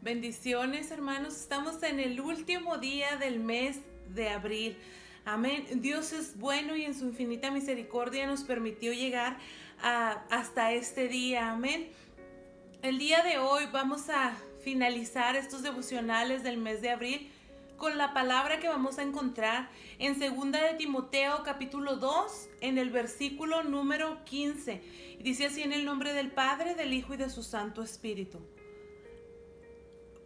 Bendiciones, hermanos. Estamos en el último día del mes de abril. Amén. Dios es bueno y en su infinita misericordia nos permitió llegar hasta este día. Amén. El día de hoy vamos a finalizar estos devocionales del mes de abril con la palabra que vamos a encontrar en 2 de Timoteo capítulo 2 en el versículo número 15. Y dice así: en el nombre del Padre, del Hijo y de su Santo Espíritu.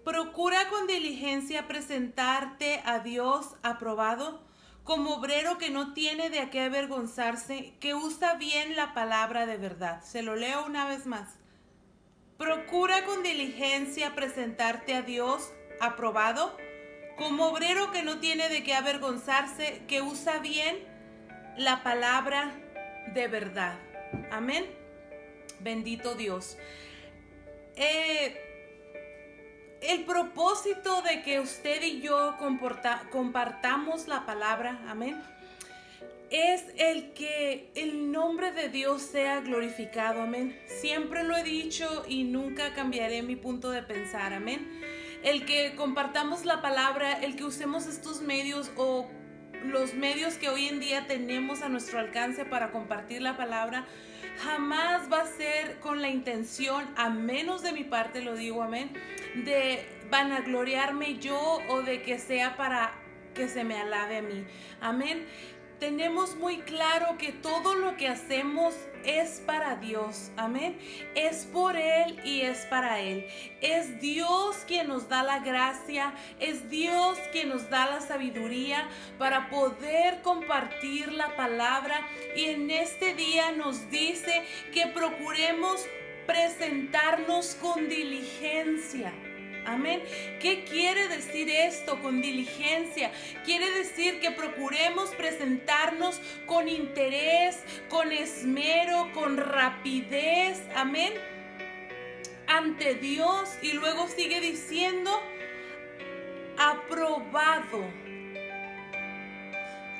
Procura con diligencia presentarte a Dios aprobado, como obrero que no tiene de qué avergonzarse, que usa bien la palabra de verdad. Se lo leo una vez más. Procura con diligencia presentarte a Dios aprobado, como obrero que no tiene de qué avergonzarse, que usa bien la palabra de verdad. Amén. Bendito Dios. El propósito de que usted y yo compartamos la palabra, amén, es el que el nombre de Dios sea glorificado, amén. Siempre lo he dicho y nunca cambiaré mi punto de pensar, amén. El que compartamos la palabra, el que usemos estos medios o los medios que hoy en día tenemos a nuestro alcance para compartir la palabra, jamás va a ser con la intención, a menos de mi parte lo digo, amén, de vanagloriarme yo o de que sea para que se me alabe a mí, amén. Tenemos muy claro que todo lo que hacemos es para Dios, amén. Es por Él y es para Él. Es Dios quien nos da la gracia, es Dios quien nos da la sabiduría para poder compartir la palabra. Y en este día nos dice que procuremos presentarnos con diligencia. Amén. ¿Qué quiere decir esto con diligencia? Quiere decir que procuremos presentarnos con interés, con esmero, con rapidez. Amén. Ante Dios. Y luego sigue diciendo: aprobado.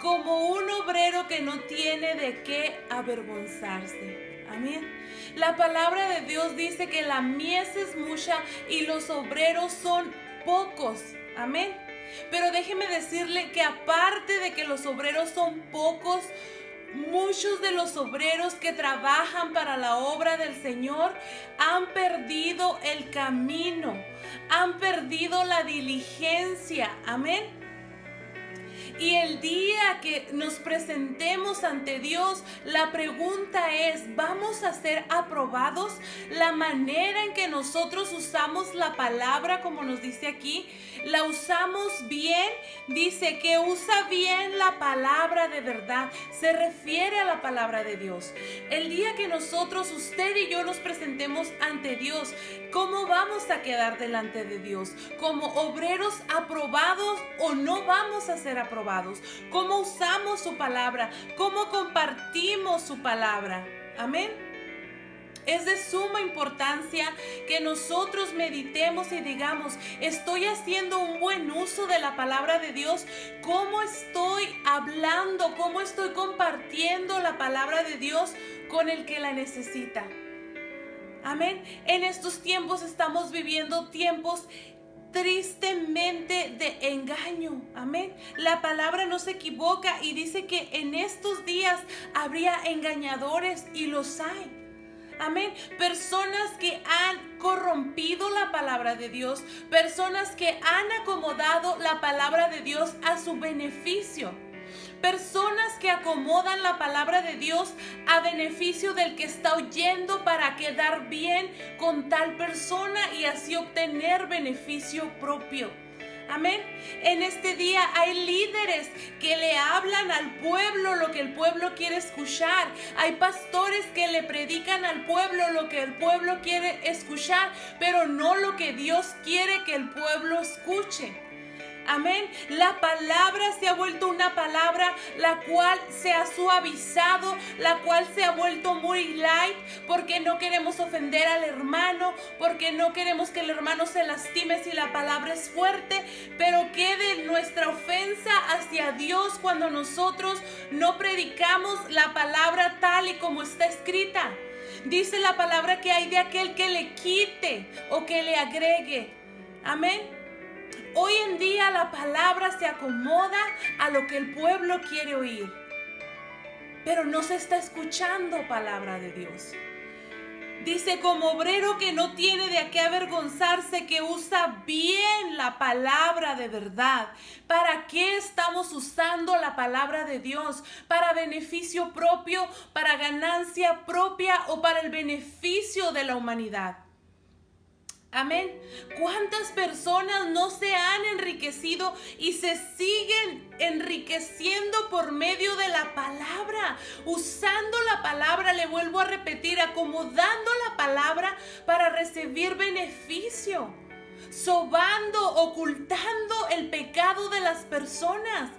Como un obrero que no tiene de qué avergonzarse. Amén. La palabra de Dios dice que la mies es mucha y los obreros son pocos. Amén. Pero déjeme decirle que aparte de que los obreros son pocos, muchos de los obreros que trabajan para la obra del Señor han perdido el camino, han perdido la diligencia. Amén. Y el día que nos presentemos ante Dios, la pregunta es: ¿vamos a ser aprobados? La manera en que nosotros usamos la palabra, como nos dice aquí, la usamos bien. Dice que usa bien la palabra de verdad. Se refiere a la palabra de Dios. El día que nosotros, usted y yo, nos presentemos ante Dios, ¿cómo vamos a quedar delante de Dios? ¿Como obreros aprobados o no vamos a ser aprobados? ¿Cómo usamos su palabra? ¿Cómo compartimos su palabra? Amén. Es de suma importancia que nosotros meditemos y digamos: ¿estoy haciendo un buen uso de la palabra de Dios? ¿Cómo estoy hablando? ¿Cómo estoy compartiendo la palabra de Dios con el que la necesita? Amén. En estos tiempos estamos viviendo tiempos tristemente de engaño. Amén. La palabra no se equivoca y dice que en estos días habría engañadores, y los hay. Amén. Personas que han corrompido la palabra de Dios, personas que han acomodado la palabra de Dios a su beneficio. Personas que acomodan la palabra de Dios a beneficio del que está oyendo para quedar bien con tal persona y así obtener beneficio propio. Amén. En este día hay líderes que le hablan al pueblo lo que el pueblo quiere escuchar. Hay pastores que le predican al pueblo lo que el pueblo quiere escuchar, pero no lo que Dios quiere que el pueblo escuche. Amén. La palabra se ha vuelto una palabra la cual se ha suavizado, la cual se ha vuelto muy light, porque no queremos ofender al hermano, porque no queremos que el hermano se lastime si la palabra es fuerte, pero quede nuestra ofensa hacia Dios cuando nosotros no predicamos la palabra tal y como está escrita. Dice la palabra que hay de aquel que le quite o que le agregue. Amén. Hoy en día la palabra se acomoda a lo que el pueblo quiere oír, pero no se está escuchando palabra de Dios. Dice, como obrero que no tiene de qué avergonzarse, que usa bien la palabra de verdad. ¿Para qué estamos usando la palabra de Dios? ¿Para beneficio propio, para ganancia propia o para el beneficio de la humanidad? Amén. ¿Cuántas personas no se han enriquecido y se siguen enriqueciendo por medio de la palabra? Usando la palabra, le vuelvo a repetir, acomodando la palabra para recibir beneficio. Sobando, ocultando el pecado de las personas.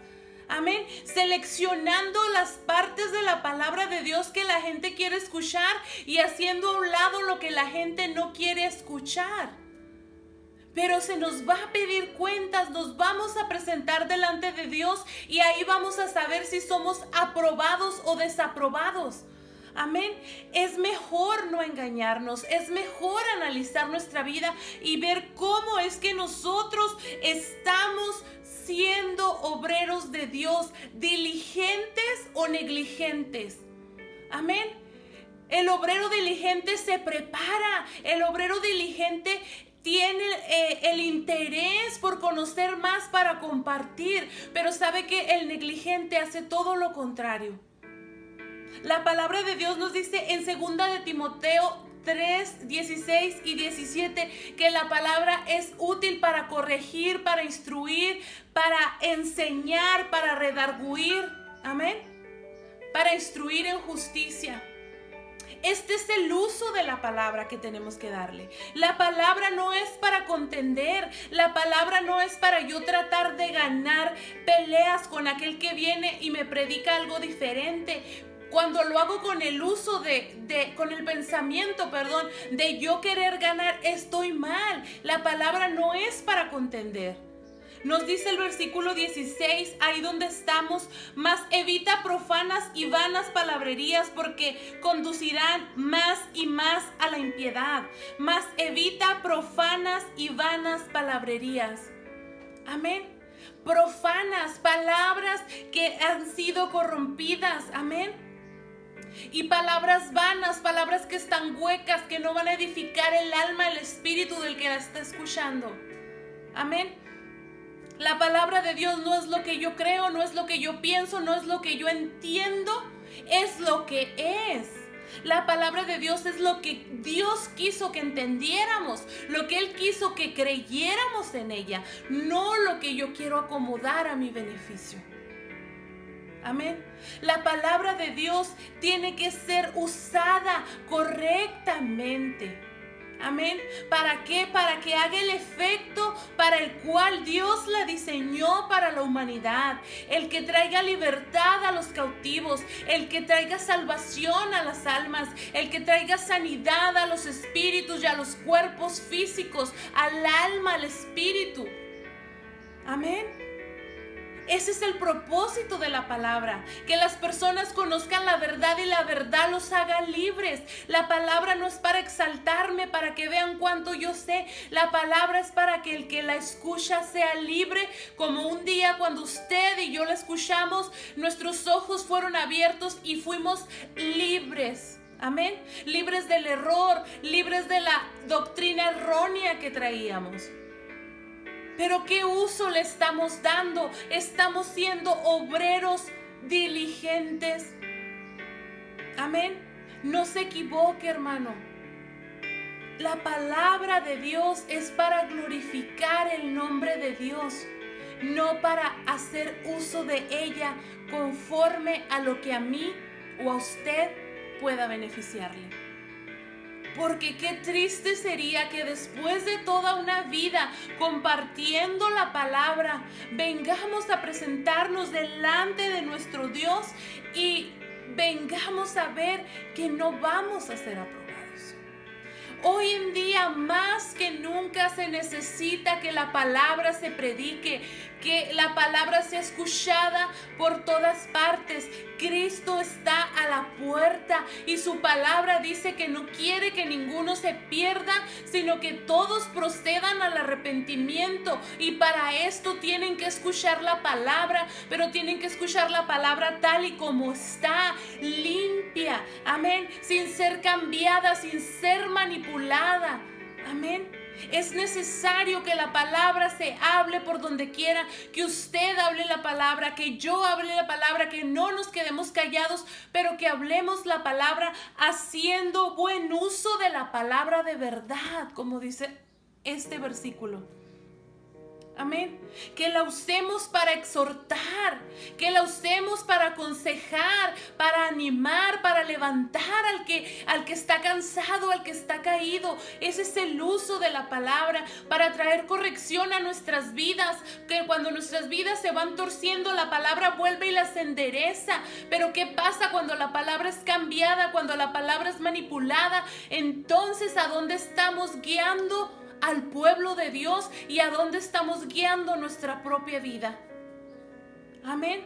Amén. Seleccionando las partes de la palabra de Dios que la gente quiere escuchar y haciendo a un lado lo que la gente no quiere escuchar. Pero se nos va a pedir cuentas, nos vamos a presentar delante de Dios y ahí vamos a saber si somos aprobados o desaprobados. Amén. Es mejor no engañarnos, es mejor analizar nuestra vida y ver cómo es que nosotros estamos siendo obreros de Dios, diligentes o negligentes. Amén. El obrero diligente se prepara, el obrero diligente tiene el interés por conocer más para compartir, pero sabe que el negligente hace todo lo contrario. La palabra de Dios nos dice en 2 de Timoteo 3, 16 y 17 que la palabra es útil para corregir, para instruir, para enseñar, para redarguir. Amén. Para instruir en justicia. Este es el uso de la palabra que tenemos que darle. La palabra no es para contender. La palabra no es para yo tratar de ganar peleas con aquel que viene y me predica algo diferente. Cuando lo hago con el uso con el pensamiento, de yo querer ganar, estoy mal. La palabra no es para contender. Nos dice el versículo 16, ahí donde estamos, mas evita profanas y vanas palabrerías porque conducirán más y más a la impiedad. Mas evita profanas y vanas palabrerías. Amén. Profanas, palabras que han sido corrompidas. Amén. Y palabras vanas, palabras que están huecas, que no van a edificar el alma, el espíritu del que la está escuchando. Amén. La palabra de Dios no es lo que yo creo, no es lo que yo pienso, no es lo que yo entiendo, es lo que es. La palabra de Dios es lo que Dios quiso que entendiéramos, lo que Él quiso que creyéramos en ella, no lo que yo quiero acomodar a mi beneficio. Amén. La palabra de Dios tiene que ser usada correctamente. Amén. ¿Para qué? Para que haga el efecto para el cual Dios la diseñó para la humanidad. El que traiga libertad a los cautivos, el que traiga salvación a las almas, el que traiga sanidad a los espíritus y a los cuerpos físicos, al alma, al espíritu. Amén. Ese es el propósito de la palabra, que las personas conozcan la verdad y la verdad los haga libres. La palabra no es para exaltarme, para que vean cuánto yo sé. La palabra es para que el que la escucha sea libre, como un día cuando usted y yo la escuchamos, nuestros ojos fueron abiertos y fuimos libres. Amén. Libres del error, libres de la doctrina errónea que traíamos. Pero ¿qué uso le estamos dando? Estamos siendo obreros diligentes. Amén. No se equivoque, hermano. La palabra de Dios es para glorificar el nombre de Dios, no para hacer uso de ella conforme a lo que a mí o a usted pueda beneficiarle. Porque qué triste sería que después de toda una vida compartiendo la palabra, vengamos a presentarnos delante de nuestro Dios y vengamos a ver que no vamos a ser aprobados. Hoy en día más que nunca se necesita que la palabra se predique, que la palabra sea escuchada por todas partes. Cristo está a la puerta y su palabra dice que no quiere que ninguno se pierda, sino que todos procedan al arrepentimiento. Y para esto tienen que escuchar la palabra, pero tienen que escuchar la palabra tal y como está, limpia, amén, sin ser cambiada, sin ser manipulada, amén. Es necesario que la palabra se hable por donde quiera, que usted hable la palabra, que yo hable la palabra, que no nos quedemos callados, pero que hablemos la palabra haciendo buen uso de la palabra de verdad, como dice este versículo. Amén. Que la usemos para exhortar, que la usemos para aconsejar, para animar, para levantar al que está cansado, al que está caído. Ese es el uso de la palabra, para traer corrección a nuestras vidas, que cuando nuestras vidas se van torciendo, la palabra vuelve y las endereza. Pero ¿qué pasa cuando la palabra es cambiada, cuando la palabra es manipulada? Entonces, ¿a dónde estamos guiando al pueblo de Dios y a dónde estamos guiando nuestra propia vida? Amén.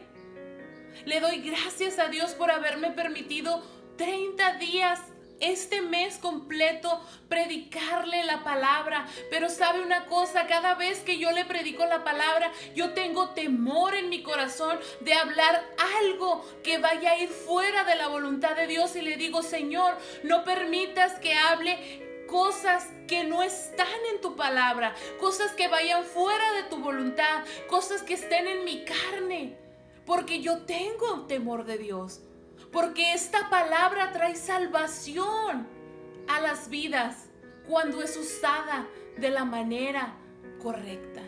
Le doy gracias a Dios por haberme permitido 30 días, este mes completo, predicarle la palabra. Pero sabe una cosa, cada vez que yo le predico la palabra, yo tengo temor en mi corazón de hablar algo que vaya a ir fuera de la voluntad de Dios, y le digo: Señor, no permitas que hable cosas que no están en tu palabra, cosas que vayan fuera de tu voluntad, cosas que estén en mi carne, porque yo tengo temor de Dios, porque esta palabra trae salvación a las vidas cuando es usada de la manera correcta.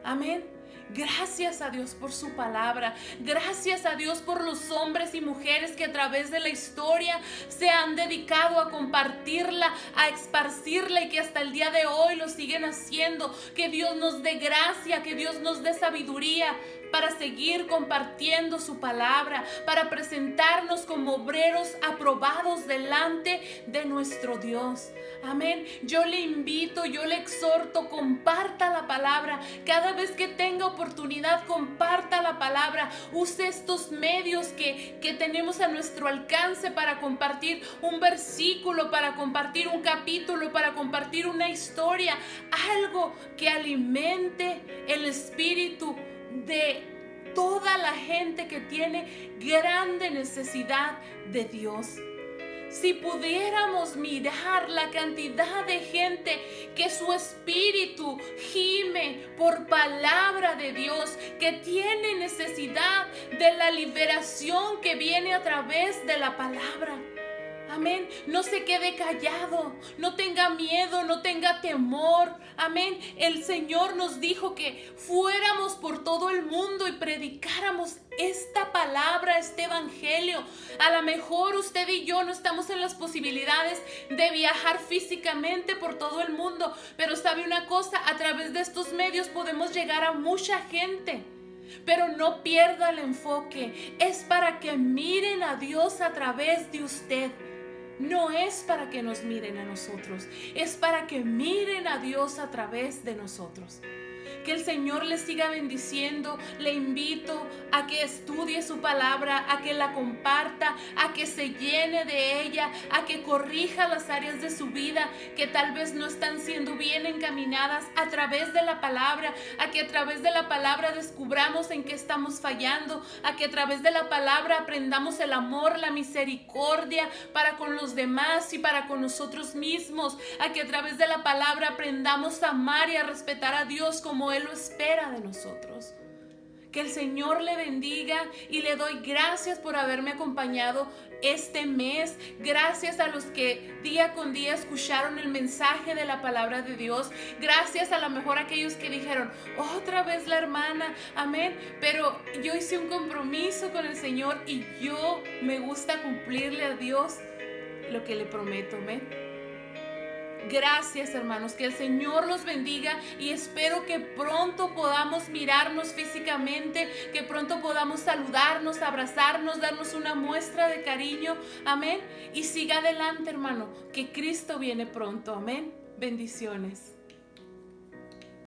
Amén. Gracias a Dios por su palabra. Gracias a Dios por los hombres y mujeres que a través de la historia se han dedicado a compartirla, a esparcirla, y que hasta el día de hoy lo siguen haciendo. Que Dios nos dé gracia, que Dios nos dé sabiduría para seguir compartiendo su palabra, para presentarnos como obreros aprobados delante de nuestro Dios. Amén. Yo le invito, yo le exhorto, comparta la palabra. Cada vez que tenga oportunidad, comparta la palabra. Use estos medios que tenemos a nuestro alcance para compartir un versículo, para compartir un capítulo, para compartir una historia, algo que alimente el espíritu de toda la gente que tiene grande necesidad de Dios. Si pudiéramos mirar la cantidad de gente que su espíritu gime por palabra de Dios, que tiene necesidad de la liberación que viene a través de la palabra. Amén. No se quede callado, no tenga miedo, no tenga temor. Amén. El Señor nos dijo que fuéramos por todo el mundo y predicáramos esta palabra, este evangelio. A lo mejor usted y yo no estamos en las posibilidades de viajar físicamente por todo el mundo, pero sabe una cosa, a través de estos medios podemos llegar a mucha gente. Pero no pierda el enfoque, es para que miren a Dios a través de usted. No es para que nos miren a nosotros, es para que miren a Dios a través de nosotros. Que el Señor le siga bendiciendo. Le invito a que estudie su palabra, a que la comparta, a que se llene de ella, a que corrija las áreas de su vida que tal vez no están siendo bien encaminadas a través de la palabra, a que a través de la palabra descubramos en qué estamos fallando, a que a través de la palabra aprendamos el amor, la misericordia para con los demás y para con nosotros mismos, a que a través de la palabra aprendamos a amar y a respetar a Dios como Él lo espera de nosotros. Que el Señor le bendiga y le doy gracias por haberme acompañado este mes. Gracias a los que día con día escucharon el mensaje de la palabra de Dios. Gracias a lo mejor a aquellos que dijeron: otra vez la hermana, amén. Pero yo hice un compromiso con el Señor y yo me gusta cumplirle a Dios lo que le prometo, amén. Gracias, hermanos, que el Señor los bendiga y espero que pronto podamos mirarnos físicamente, que pronto podamos saludarnos, abrazarnos, darnos una muestra de cariño. Amén. Y siga adelante, hermano, que Cristo viene pronto. Amén. Bendiciones.